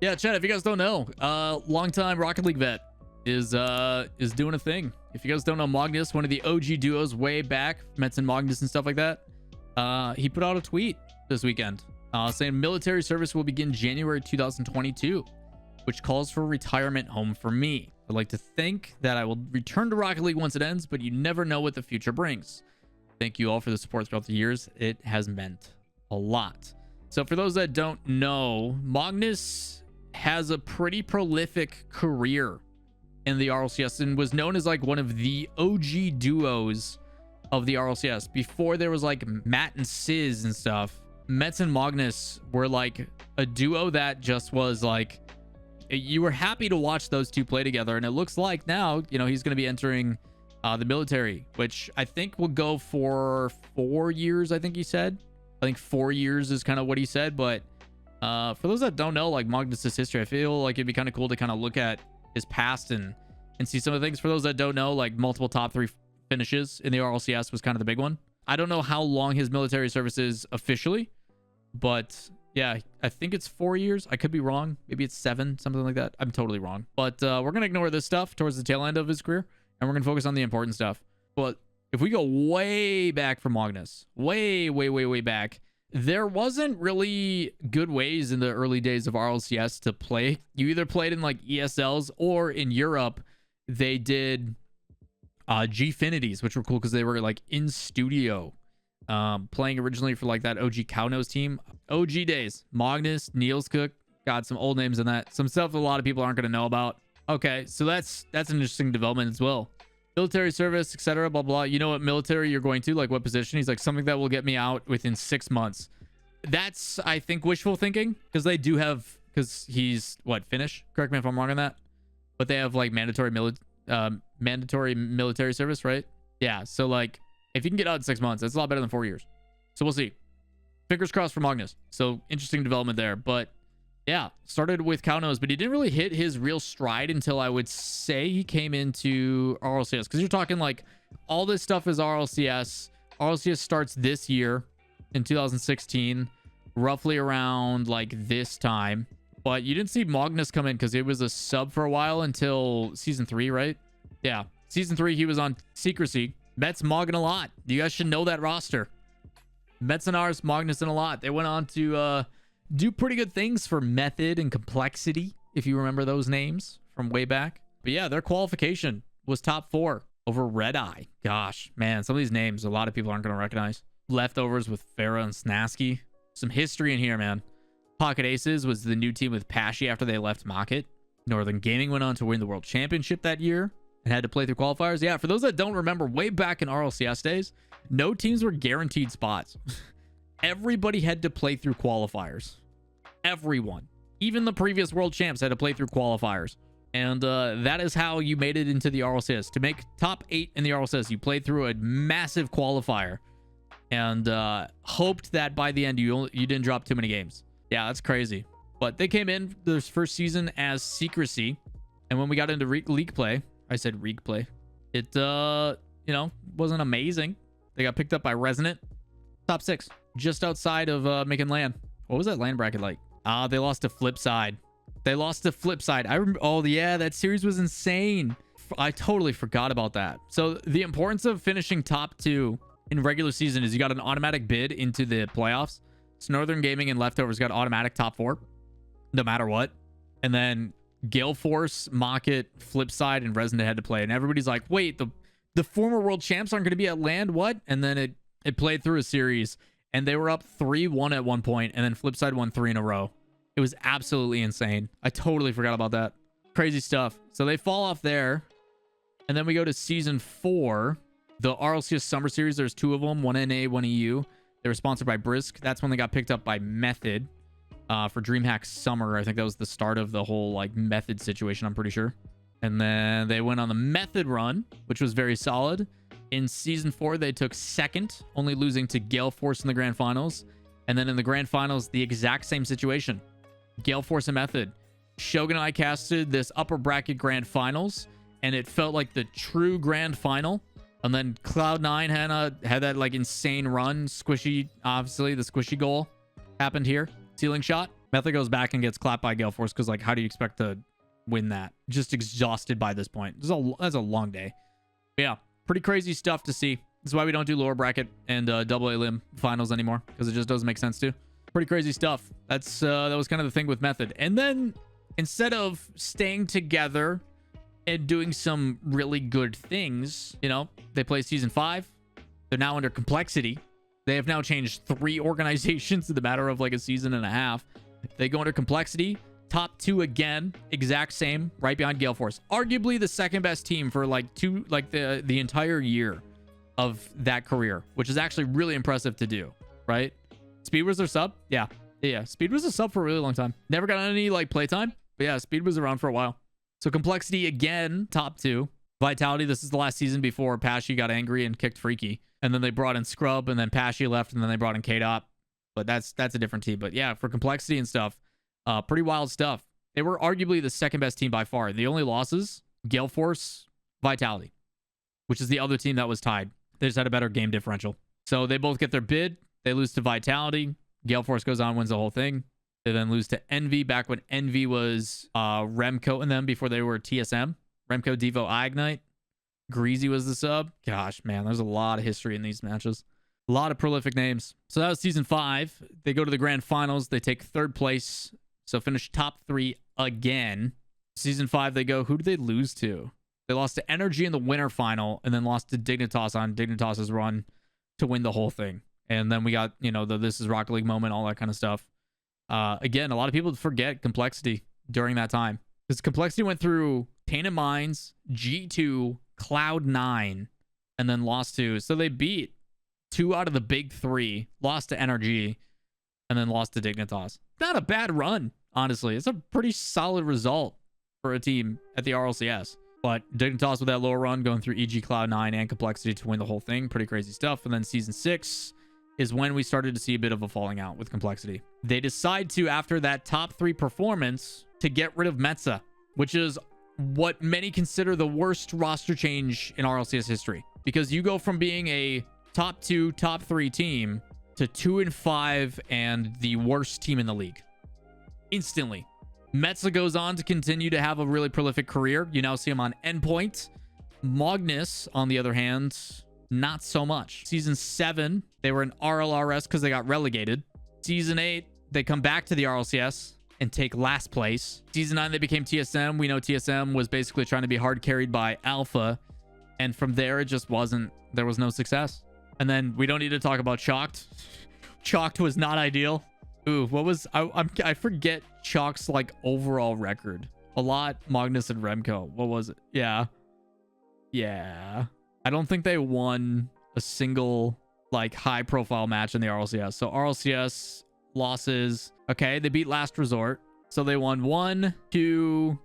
Yeah, Chad, if you guys don't know, longtime Rocket League vet is doing a thing. If you guys don't know Mognus, one of the OG duos way back, Mets and Magnus and stuff like that, he put out a tweet this weekend saying military service will begin January 2022, which calls for retirement home for me. I'd like to think that I will return to Rocket League once it ends, but you never know what the future brings. Thank you all for the support throughout the years. It has meant a lot. So for those that don't know, Magnus has a pretty prolific career in the RLCS and was known as like one of the OG duos of the RLCS. Before there was like Matt and Sizz and stuff, Mets and Magnus were like a duo that just was like, you were happy to watch those two play together. And it looks like now, you know, he's going to be entering the military, which I think will go for 4 years. I think he said, I think 4 years is kind of what he said. But for those that don't know, like Magnus's history, I feel like it'd be kind of cool to kind of look at his past and see some of the things. For those that don't know, like multiple top 3 finishes in the RLCS was kind of the big one. I don't know how long his military service is officially, but yeah, I think it's 4 years. I could be wrong. Maybe it's 7, something like that. I'm totally wrong. But we're going to ignore this stuff towards the tail end of his career, and we're going to focus on the important stuff. But if we go way back from Magnus, way back, there wasn't really good ways in the early days of RLCS to play. You either played in like ESLs, or in Europe, they did Gfinities, which were cool because they were like in studio. Playing originally for like that OG Cownose team. OG days. Mognus, Niels Cook, got some old names in that. Some stuff a lot of people aren't going to know about. Okay, so that's an interesting development as well. Military service, etc. Blah blah. You know what military you're going to, like what position? He's like, something that will get me out within 6 months. That's, I think, wishful thinking, because they do have, because he's what, Finnish? Correct me if I'm wrong on that. But they have like mandatory military service, right? Yeah. So like, if you can get out in 6 months, that's a lot better than 4 years. So we'll see. Fingers crossed for Magnus. So interesting development there. But yeah, started with Cownose, but he didn't really hit his real stride until I would say he came into RLCS. Because you're talking like all this stuff is RLCS. RLCS starts this year in 2016, roughly around like this time. But you didn't see Mognus come in because it was a sub for a while until season 3, right? Yeah. Season 3, he was on Secrecy. Mets Mogn a lot. You guys should know that roster. Mets and ours, Mognus and a lot. They went on to do pretty good things for Method and Complexity, if you remember those names from way back. But yeah, their qualification was top 4 over Red Eye. Gosh, man, some of these names a lot of people aren't going to recognize. Leftovers with Farah and Snasky. Some history in here, man. Pocket Aces was the new team with Pashy after they left Market. Northern Gaming went on to win the World Championship that year and had to play through qualifiers. Yeah, for those that don't remember, way back in RLCS days, no teams were guaranteed spots. Everybody had to play through qualifiers. Everyone. Even the previous world champs had to play through qualifiers. And that is how you made it into the RLCS. To make top 8 in the RLCS, you played through a massive qualifier and hoped that by the end you didn't drop too many games. Yeah, that's crazy. But they came in their first season as Secrecy. And when we got into league play, I said Reek play. It, you know, wasn't amazing. They got picked up by Resonant. Top 6. Just outside of making land. What was that land bracket like? They lost to Flipside. They lost to Flipside. I remember. Oh, yeah. That series was insane. I totally forgot about that. So the importance of finishing top 2 in regular season is you got an automatic bid into the playoffs. So Northern Gaming and Leftovers got automatic top 4. No matter what. And then Gale Force, Mocket, Flipside, and Resonant had to play. And everybody's like, wait, the former world champs aren't going to be at land? What? And then it played through a series. And they were up 3-1 at one point. And then Flipside won 3 in a row. It was absolutely insane. I totally forgot about that. Crazy stuff. So they fall off there. And then we go to season 4. The RLCS Summer Series, there's 2 of them. One NA, one EU. They were sponsored by Brisk. That's when they got picked up by Method. For DreamHack Summer. I think that was the start of the whole like Method situation, I'm pretty sure. And then they went on the Method run, which was very solid. In season 4, they took 2nd, only losing to Gale Force in the grand finals. And then in the grand finals, the exact same situation. Gale Force and Method. Shogun and I casted this upper bracket grand finals, and it felt like the true grand final. And then Cloud9 had that like insane run. Squishy, obviously, the squishy goal happened here. Ceiling shot. Method goes back and gets clapped by Gale Force because, like, how do you expect to win that? Just exhausted by this point. That's a long day. But yeah, pretty crazy stuff to see. This is why we don't do lower bracket and double A limb finals anymore, because it just doesn't make sense to. Pretty crazy stuff. That was kind of the thing with Method. And then instead of staying together and doing some really good things, you know, they play season 5. They're now under Complexity. They have now changed 3 organizations in the matter of like a season and a half. They go under Complexity. Top 2 again, exact same, right behind Gale Force. Arguably the second best team for like the entire year of that career, which is actually really impressive to do, right? Speed was their sub. Yeah. Speed was a sub for a really long time. Never got any like playtime, but yeah, Speed was around for a while. So Complexity again, top 2. Vitality, this is the last season before Pashy got angry and kicked Freaky. And then they brought in Scrub, and then Pashy left, and then they brought in K-Dop. But that's a different team. But yeah, for Complexity and stuff, pretty wild stuff. They were arguably the second best team by far. The only losses, Gale Force, Vitality, which is the other team that was tied. They just had a better game differential. So they both get their bid. They lose to Vitality. Gale Force goes on, wins the whole thing. They then lose to Envy back when Envy was Remco and them before they were TSM. Remco, Devo, Ignite. Greasy was the sub. Gosh, man, there's a lot of history in these matches. A lot of prolific names. So that was season 5. They go to the grand finals. They take 3rd place. So finish top 3 again. Season 5, they go, who did they lose to? They lost to Energy in the winter final and then lost to Dignitas on Dignitas's run to win the whole thing. And then we got, you know, the This Is Rocket League moment, all that kind of stuff. Again, a lot of people forget Complexity during that time. Because Complexity went through Tainted Minds, G2, Cloud9, and then lost to. So they beat 2 out of the big 3, lost to Energy, and then lost to Dignitas. Not a bad run, honestly. It's a pretty solid result for a team at the RLCS. But Dignitas with that lower run, going through EG, Cloud9, and Complexity to win the whole thing. Pretty crazy stuff. And then season 6 is when we started to see a bit of a falling out with Complexity. They decide to, after that top 3 performance, to get rid of Metza, which is what many consider the worst roster change in RLCS history. Because you go from being a top 2, top 3 team to 2-5 and the worst team in the league. Instantly. Metza goes on to continue to have a really prolific career. You now see him on Endpoint. Mognus, on the other hand, not so much. Season 7, they were in RLRS because they got relegated. Season 8, they come back to the RLCS and take last place. Season 9, they became TSM. We know TSM was basically trying to be hard carried by Alpha. And from there, it just wasn't, there was no success. And then we don't need to talk about Chalked. Chalked was not ideal. Ooh, what was, I forget Chalk's like overall record. A lot, Magnus and Remco. What was it? Yeah. I don't think they won a single like high profile match in the RLCS. So RLCS losses. Okay, they beat Last Resort. So they won 2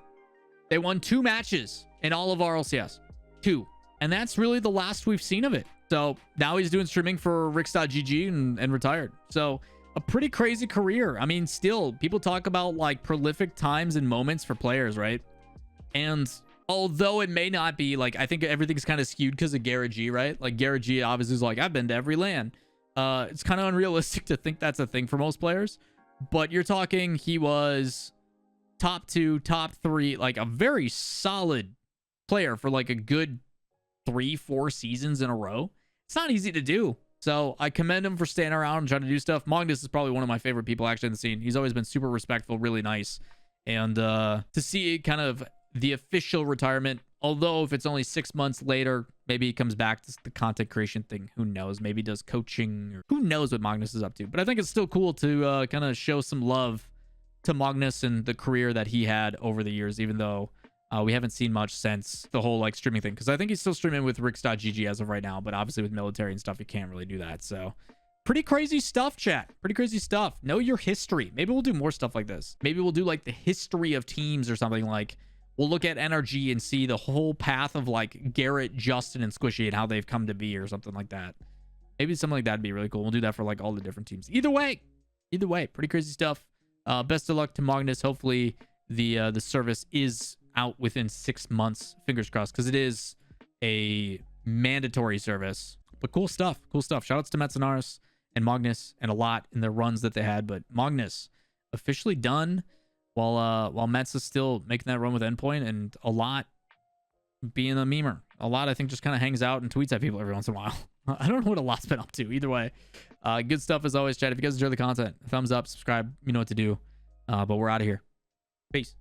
matches in all of RLCS. 2. And that's really the last we've seen of it. So now he's doing streaming for Rix.gg and retired. So a pretty crazy career. I mean, still, people talk about like prolific times and moments for players, right? And although it may not be like, I think everything's kind of skewed because of Garrett G, right? Like Garrett G obviously is like, I've been to every LAN. It's kind of unrealistic to think that's a thing for most players. But you're talking, he was top 2, top 3, like a very solid player for like a good 3-4 seasons in a row. It's not easy to do. So I commend him for staying around and trying to do stuff. Mognus is probably one of my favorite people actually in the scene. He's always been super respectful, really nice. And to see kind of the official retirement, although if it's only 6 months later, maybe he comes back to the content creation thing. Who knows? Maybe he does coaching, or who knows what Magnus is up to. But I think it's still cool to kind of show some love to Magnus and the career that he had over the years, even though we haven't seen much since the whole like streaming thing, because I think he's still streaming with Rix.gg as of right now, but obviously with military and stuff, you can't really do that. So pretty crazy stuff, chat. Pretty crazy stuff. Know your history. Maybe we'll do more stuff like this. Maybe we'll do like the history of teams or something. Like we'll look at NRG and see the whole path of like Garrett, Justin, and Squishy and how they've come to be or something like that. Maybe something like that would be really cool. We'll do that for like all the different teams. Either way, pretty crazy stuff. Best of luck to Magnus. Hopefully the service is out within 6 months, fingers crossed, because it is a mandatory service. But cool stuff. Shout outs to Metzenaris and Magnus and a lot in their runs that they had. But Magnus, officially done, while Mets is still making that run with Endpoint, and a lot being a memer. A lot, I think, just kind of hangs out and tweets at people every once in a while. I don't know what a lot's been up to. Either way, good stuff as always, chat. If you guys enjoy the content, thumbs up, subscribe. You know what to do. But we're out of here. Peace.